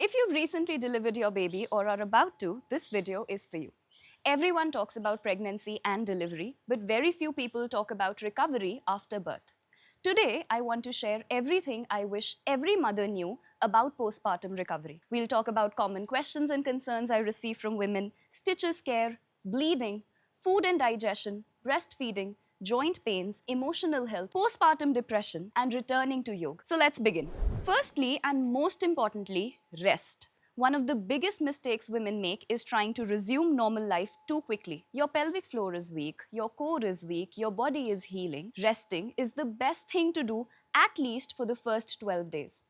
If you've recently delivered your baby or are about to, this video is for you. Everyone talks about pregnancy and delivery, but very few people talk about recovery after birth. Today, I want to share everything I wish every mother knew about postpartum recovery. We'll talk about common questions and concerns I receive from women, stitches care, bleeding, food and digestion, breastfeeding, joint pains, emotional health, postpartum depression, and returning to yoga. So let's begin. Firstly, and most importantly, rest. One of the biggest mistakes women make is trying to resume normal life too quickly. Your pelvic floor is weak, your core is weak, your body is healing. Resting is the best thing to do, at least for the first 12 days.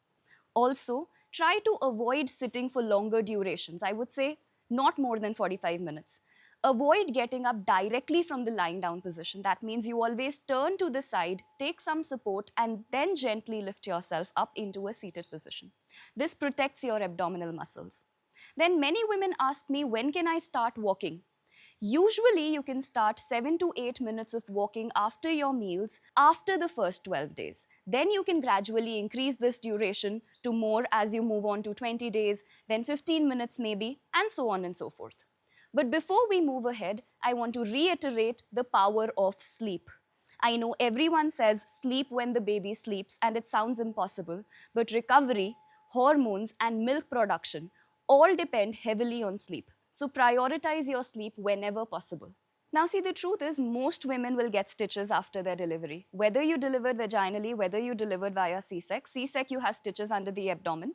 Also, try to avoid sitting for longer durations. I would say not more than 45 minutes. Avoid getting up directly from the lying down position. That means you always turn to the side, take some support, and then gently lift yourself up into a seated position. This protects your abdominal muscles. Then many women ask me, when can I start walking? Usually you can start 7 to 8 minutes of walking after your meals after the first 12 days. Then you can gradually increase this duration to more as you move on to 20 days, then 15 minutes maybe, and so on and so forth. But before we move ahead, I want to reiterate the power of sleep. I know everyone says sleep when the baby sleeps, and it sounds impossible, but recovery, hormones, and milk production all depend heavily on sleep. So prioritize your sleep whenever possible. Now see, the truth is most women will get stitches after their delivery. Whether you delivered vaginally, whether you delivered via C-sec, you have stitches under the abdomen.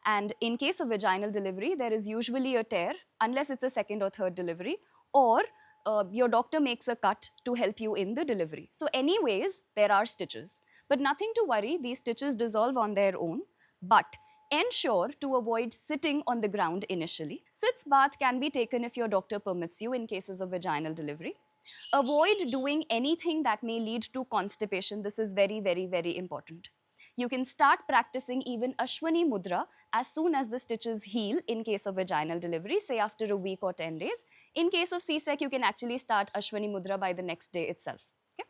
And in case of vaginal delivery, there is usually a tear, unless it's a second or third delivery, or your doctor makes a cut to help you in the delivery. So anyways, there are stitches. But nothing to worry, these stitches dissolve on their own. But ensure to avoid sitting on the ground initially. Sitz bath can be taken if your doctor permits you in cases of vaginal delivery. Avoid doing anything that may lead to constipation. This is very, very, very important. You can start practicing even Ashwani Mudra as soon as the stitches heal in case of vaginal delivery, say after a week or 10 days. In case of C-sec, you can actually start Ashwani Mudra by the next day itself. Okay?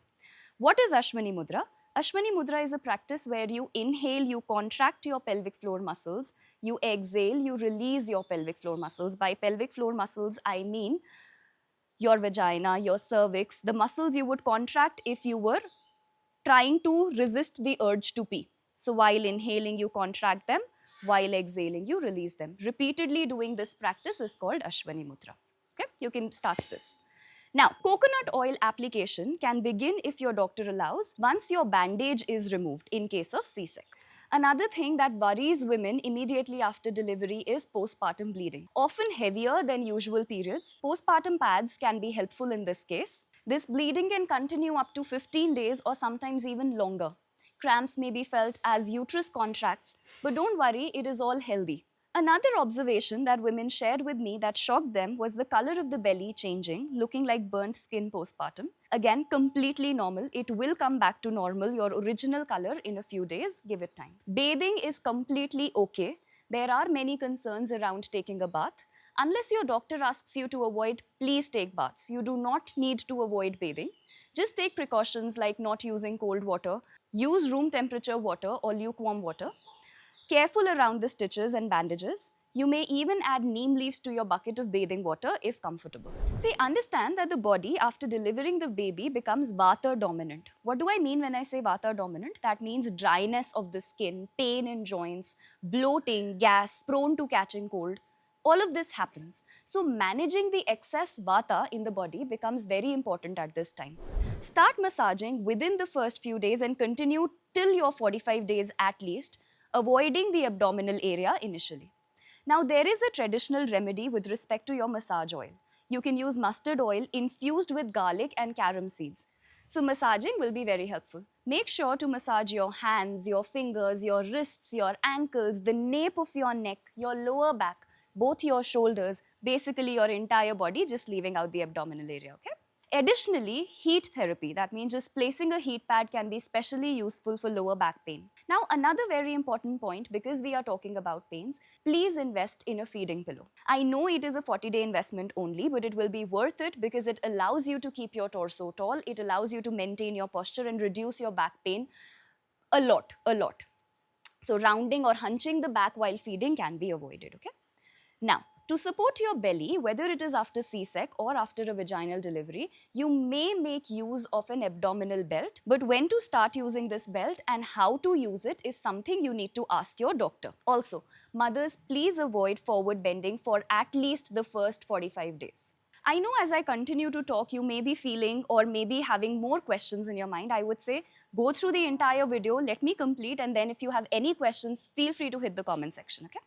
What is Ashwani Mudra? Ashwani Mudra is a practice where you inhale, you contract your pelvic floor muscles. You exhale, you release your pelvic floor muscles. By pelvic floor muscles, I mean your vagina, your cervix, the muscles you would contract if you were trying to resist the urge to pee. So while inhaling, you contract them. While exhaling, you release them. Repeatedly doing this practice is called Ashwani Mudra. Okay, you can start this. Now, coconut oil application can begin if your doctor allows once your bandage is removed in case of C-sec. Another thing that worries women immediately after delivery is postpartum bleeding. Often heavier than usual periods, postpartum pads can be helpful in this case. This bleeding can continue up to 15 days or sometimes even longer. Cramps may be felt as uterus contracts, but don't worry, it is all healthy. Another observation that women shared with me that shocked them was the color of the belly changing, looking like burnt skin postpartum. Again, completely normal. It will come back to normal, your original color, in a few days. Give it time. Bathing is completely okay. There are many concerns around taking a bath. Unless your doctor asks you to avoid, please take baths. You do not need to avoid bathing. Just take precautions like not using cold water. Use room temperature water or lukewarm water. Careful around the stitches and bandages. You may even add neem leaves to your bucket of bathing water if comfortable. See, understand that the body after delivering the baby becomes Vata dominant. What do I mean when I say Vata dominant? That means dryness of the skin, pain in joints, bloating, gas, prone to catching cold. All of this happens. So managing the excess Vata in the body becomes very important at this time. Start massaging within the first few days and continue till your 45 days at least, avoiding the abdominal area initially. Now, there is a traditional remedy with respect to your massage oil. You can use mustard oil infused with garlic and carom seeds. So massaging will be very helpful. Make sure to massage your hands, your fingers, your wrists, your ankles, the nape of your neck, your lower back, both your shoulders, basically your entire body, just leaving out the abdominal area, okay? Additionally, heat therapy, that means just placing a heat pad, can be especially useful for lower back pain. Now, another very important point, because we are talking about pains, please invest in a feeding pillow. I know it is a 40-day investment only, but it will be worth it because it allows you to keep your torso tall, it allows you to maintain your posture and reduce your back pain a lot. So rounding or hunching the back while feeding can be avoided, okay? Now, to support your belly, whether it is after C-sec or after a vaginal delivery, you may make use of an abdominal belt. But when to start using this belt and how to use it is something you need to ask your doctor. Also, mothers, please avoid forward bending for at least the first 45 days. I know as I continue to talk, you may be feeling or maybe having more questions in your mind. I would say go through the entire video, let me complete, and then if you have any questions, feel free to hit the comment section, okay?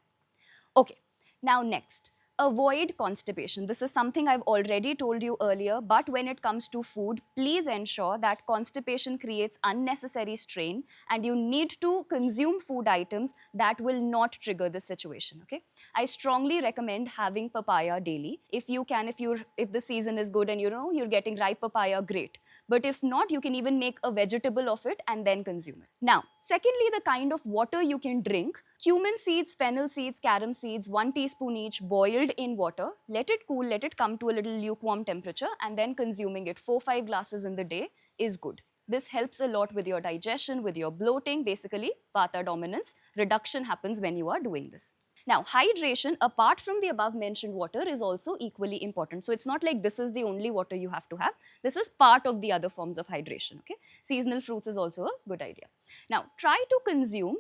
Okay, now next, avoid constipation. This is something I've already told you earlier, but when it comes to food, please ensure that constipation creates unnecessary strain and you need to consume food items that will not trigger this situation, okay? I strongly recommend having papaya daily. If you can, if the season is good and you're getting ripe papaya, great. But if not, you can even make a vegetable of it and then consume it. Now, secondly, the kind of water you can drink. Cumin seeds, fennel seeds, carom seeds, 1 teaspoon each, boiled in water. Let it cool, let it come to a little lukewarm temperature, and then consuming it 4-5 glasses in the day is good. This helps a lot with your digestion, with your bloating. Basically, vata dominance reduction happens when you are doing this. Now, hydration, apart from the above mentioned water, is also equally important. So it's not like this is the only water you have to have. This is part of the other forms of hydration, okay? Seasonal fruits is also a good idea. Now, try to consume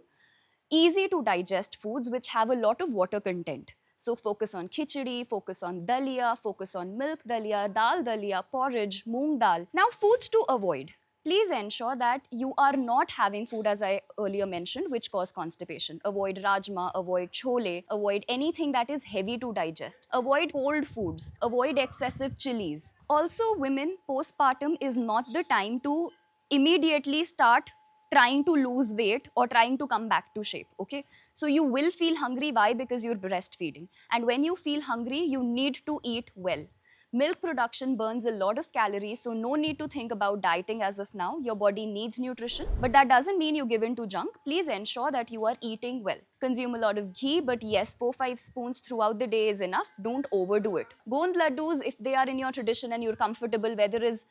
easy to digest foods which have a lot of water content. So focus on khichdi, focus on dalia, focus on milk dalia, dal dalia, porridge, moong dal. Now, foods to avoid. Please ensure that you are not having food, as I earlier mentioned, which cause constipation. Avoid rajma, avoid chole, avoid anything that is heavy to digest. Avoid cold foods, avoid excessive chilies. Also, women, postpartum is not the time to immediately start trying to lose weight or trying to come back to shape, okay? So you will feel hungry. Why? Because you're breastfeeding. And when you feel hungry, you need to eat well. Milk production burns a lot of calories, so no need to think about dieting as of now. Your body needs nutrition, but that doesn't mean you give in to junk. Please ensure that you are eating well. Consume a lot of ghee, but yes, 4-5 spoons throughout the day is enough. Don't overdo it. Gond laddus, if they are in your tradition and you're comfortable, weather is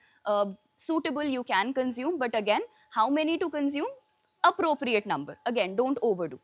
suitable, you can consume, but again, how many to consume? Appropriate number. Again, don't overdo.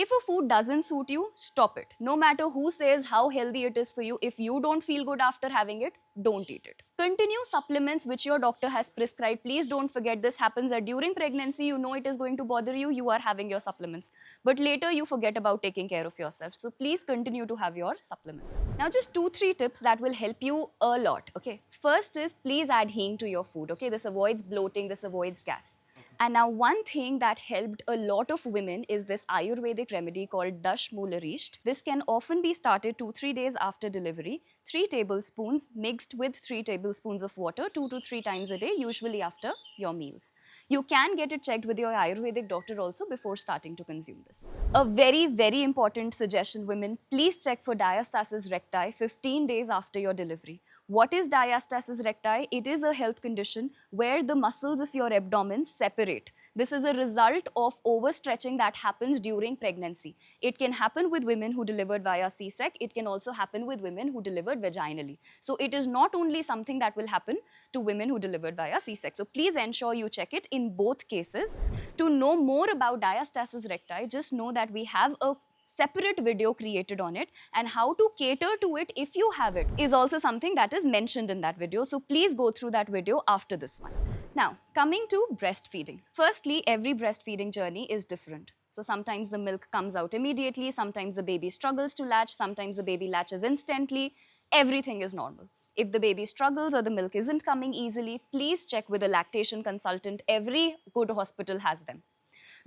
If a food doesn't suit you, stop it. No matter who says how healthy it is for you, if you don't feel good after having it, don't eat it. Continue supplements which your doctor has prescribed. Please don't forget, this happens that during pregnancy, you know it is going to bother you, you are having your supplements. But later you forget about taking care of yourself. So please continue to have your supplements. Now just 2-3 tips that will help you a lot, okay? First is please add hing to your food, okay? This avoids bloating, this avoids gas. And now one thing that helped a lot of women is this Ayurvedic remedy called Dash Moolarist. This can often be started 2-3 days after delivery. 3 tablespoons mixed with 3 tablespoons of water 2 to 3 times a day, usually after your meals. You can get it checked with your Ayurvedic doctor also before starting to consume this. A very, very important suggestion, women, please check for diastasis recti 15 days after your delivery. What is diastasis recti? It is a health condition where the muscles of your abdomen separate. This is a result of overstretching that happens during pregnancy. It can happen with women who delivered via C-sec. It can also happen with women who delivered vaginally. So it is not only something that will happen to women who delivered via C-sec. So please ensure you check it in both cases. To know more about diastasis recti, just know that we have a separate video created on it, and how to cater to it if you have it is also something that is mentioned in that video. So please go through that video after this one. Now, coming to breastfeeding. Firstly, every breastfeeding journey is different. So sometimes the milk comes out immediately, sometimes the baby struggles to latch, sometimes the baby latches instantly. Everything is normal. If the baby struggles or the milk isn't coming easily, please check with a lactation consultant. Every good hospital has them.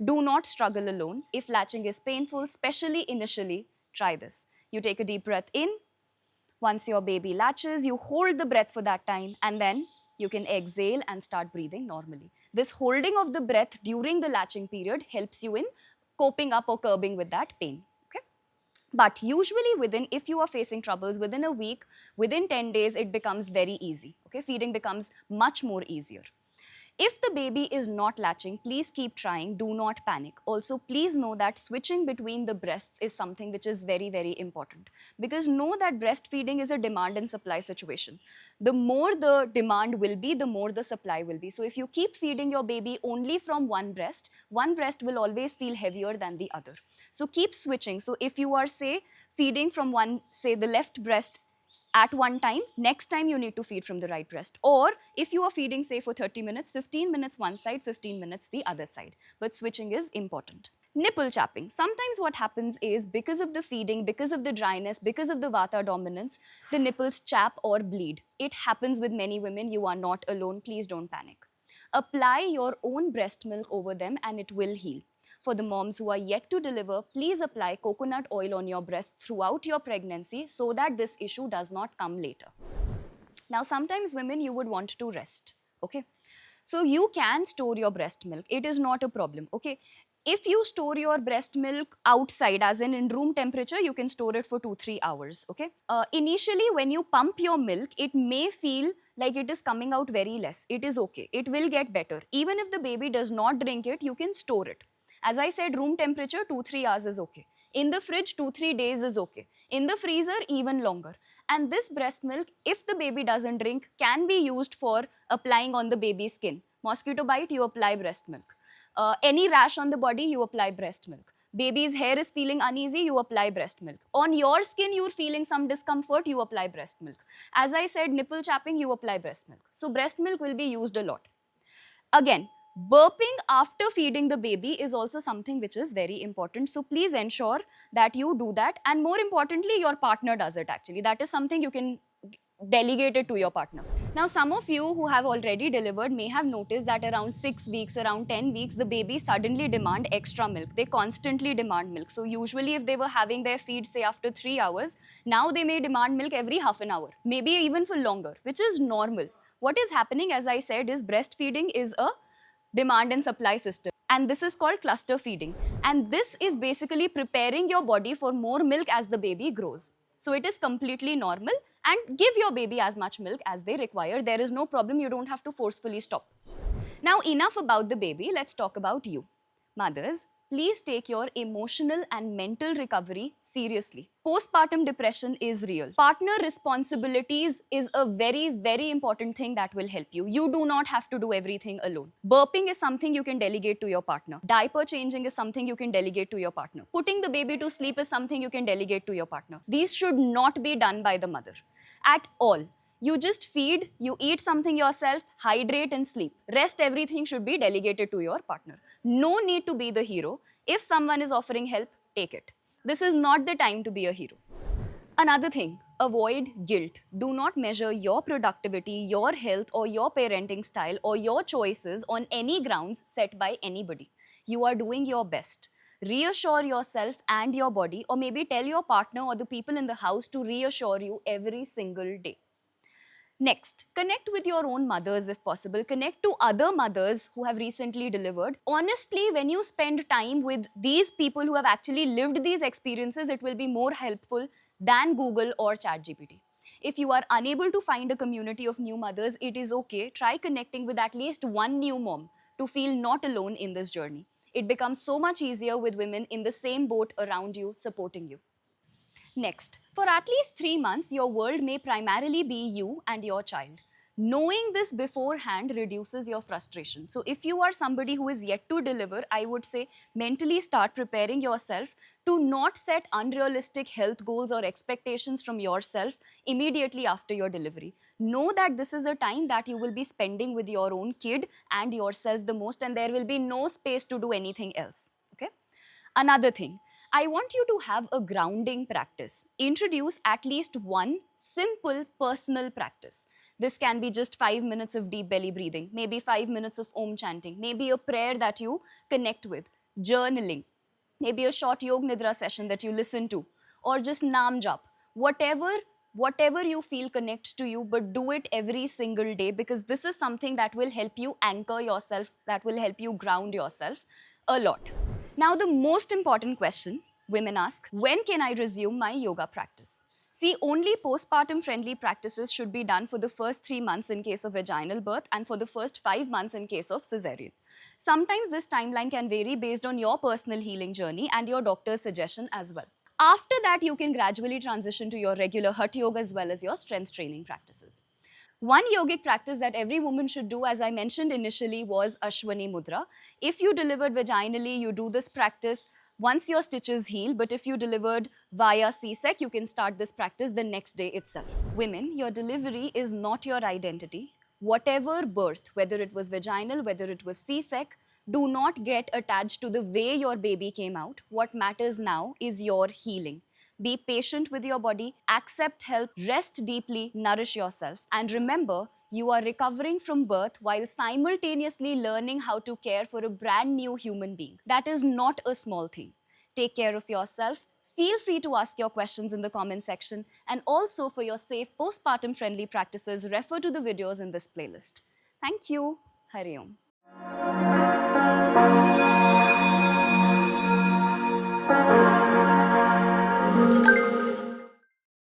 Do not struggle alone. If latching is painful, especially initially, try this. You take a deep breath in. Once your baby latches, you hold the breath for that time, and then you can exhale and start breathing normally. This holding of the breath during the latching period helps you in coping up or curbing with that pain. Okay? But usually if you are facing troubles within a week, within 10 days, it becomes very easy. Okay? Feeding becomes much more easier. If the baby is not latching, please keep trying. Do not panic. Also, please know that switching between the breasts is something which is very, very important. Because know that breastfeeding is a demand and supply situation. The more the demand will be, the more the supply will be. So if you keep feeding your baby only from one breast will always feel heavier than the other. So keep switching. So if you are, say, feeding from one, say, the left breast at one time, next time you need to feed from the right breast. Or if you are feeding, say, for 30 minutes, 15 minutes one side, 15 minutes the other side. But switching is important. Nipple chapping. Sometimes what happens is, because of the feeding, because of the dryness, because of the vata dominance, the nipples chap or bleed. It happens with many women. You are not alone. Please don't panic. Apply your own breast milk over them and it will heal. For the moms who are yet to deliver, please apply coconut oil on your breast throughout your pregnancy so that this issue does not come later. Now, sometimes women, you would want to rest, okay? So you can store your breast milk. It is not a problem, okay? If you store your breast milk outside, as in room temperature, you can store it for 2-3 hours, okay? Initially, when you pump your milk, it may feel like it is coming out very less. It is okay. It will get better. Even if the baby does not drink it, you can store it. As I said, room temperature, 2-3 hours is okay. In the fridge, 2-3 days is okay. In the freezer, even longer. And this breast milk, if the baby doesn't drink, can be used for applying on the baby's skin. Mosquito bite, you apply breast milk. Any rash on the body, you apply breast milk. Baby's hair is feeling uneasy, you apply breast milk. On your skin, you're feeling some discomfort, you apply breast milk. As I said, nipple chapping, you apply breast milk. So breast milk will be used a lot. Again, burping after feeding the baby is also something which is very important. So please ensure that you do that. And more importantly, your partner does it actually. That is something you can delegate it to your partner. Now, some of you who have already delivered may have noticed that around 6 weeks, around 10 weeks, the baby suddenly demand extra milk. They constantly demand milk. So usually if they were having their feed, say, after 3 hours, now they may demand milk every half an hour, maybe even for longer, which is normal. What is happening, as I said, is breastfeeding is a demand and supply system. And this is called cluster feeding. And this is basically preparing your body for more milk as the baby grows. So it is completely normal, and give your baby as much milk as they require. There is no problem. You don't have to forcefully stop. Now, enough about the baby. Let's talk about you. Mothers, please take your emotional and mental recovery seriously. Postpartum depression is real. Partner responsibilities is a very, very important thing that will help you. You do not have to do everything alone. Burping is something you can delegate to your partner. Diaper changing is something you can delegate to your partner. Putting the baby to sleep is something you can delegate to your partner. These should not be done by the mother at all. You just feed, you eat something yourself, hydrate and sleep. Rest, everything should be delegated to your partner. No need to be the hero. If someone is offering help, take it. This is not the time to be a hero. Another thing, avoid guilt. Do not measure your productivity, your health, or your parenting style, or your choices on any grounds set by anybody. You are doing your best. Reassure yourself and your body, or maybe tell your partner or the people in the house to reassure you every single day. Next, connect with your own mothers if possible. Connect to other mothers who have recently delivered. Honestly, when you spend time with these people who have actually lived these experiences, it will be more helpful than Google or ChatGPT. If you are unable to find a community of new mothers, it is okay. Try connecting with at least one new mom to feel not alone in this journey. It becomes so much easier with women in the same boat around you, supporting you. Next, for at least 3 months, your world may primarily be you and your child. Knowing this beforehand reduces your frustration. So if you are somebody who is yet to deliver, I would say mentally start preparing yourself to not set unrealistic health goals or expectations from yourself immediately after your delivery. Know that this is a time that you will be spending with your own kid and yourself the most, and there will be no space to do anything else. Okay? Another thing, I want you to have a grounding practice. Introduce at least one simple personal practice. This can be just 5 minutes of deep belly breathing, maybe 5 minutes of Om chanting, maybe a prayer that you connect with, journaling, maybe a short Yog Nidra session that you listen to, or just Naam Jap. Whatever you feel connects to you, but do it every single day, because this is something that will help you anchor yourself, that will help you ground yourself a lot. Now, the most important question women ask, when can I resume my yoga practice? See, only postpartum friendly practices should be done for the first 3 months in case of vaginal birth and for the first 5 months in case of cesarean. Sometimes this timeline can vary based on your personal healing journey and your doctor's suggestion as well. After that, you can gradually transition to your regular Hatha yoga as well as your strength training practices. One yogic practice that every woman should do, as I mentioned initially, was Ashwani Mudra. If you delivered vaginally, you do this practice once your stitches heal, but if you delivered via C-sec, you can start this practice the next day itself. Women, your delivery is not your identity. Whatever birth, whether it was vaginal, whether it was C-sec, do not get attached to the way your baby came out. What matters now is your healing. Be patient with your body, accept help, rest deeply, nourish yourself. And remember, you are recovering from birth while simultaneously learning how to care for a brand new human being. That is not a small thing. Take care of yourself. Feel free to ask your questions in the comment section. And also, for your safe postpartum friendly practices, refer to the videos in this playlist. Thank you. Hari Om.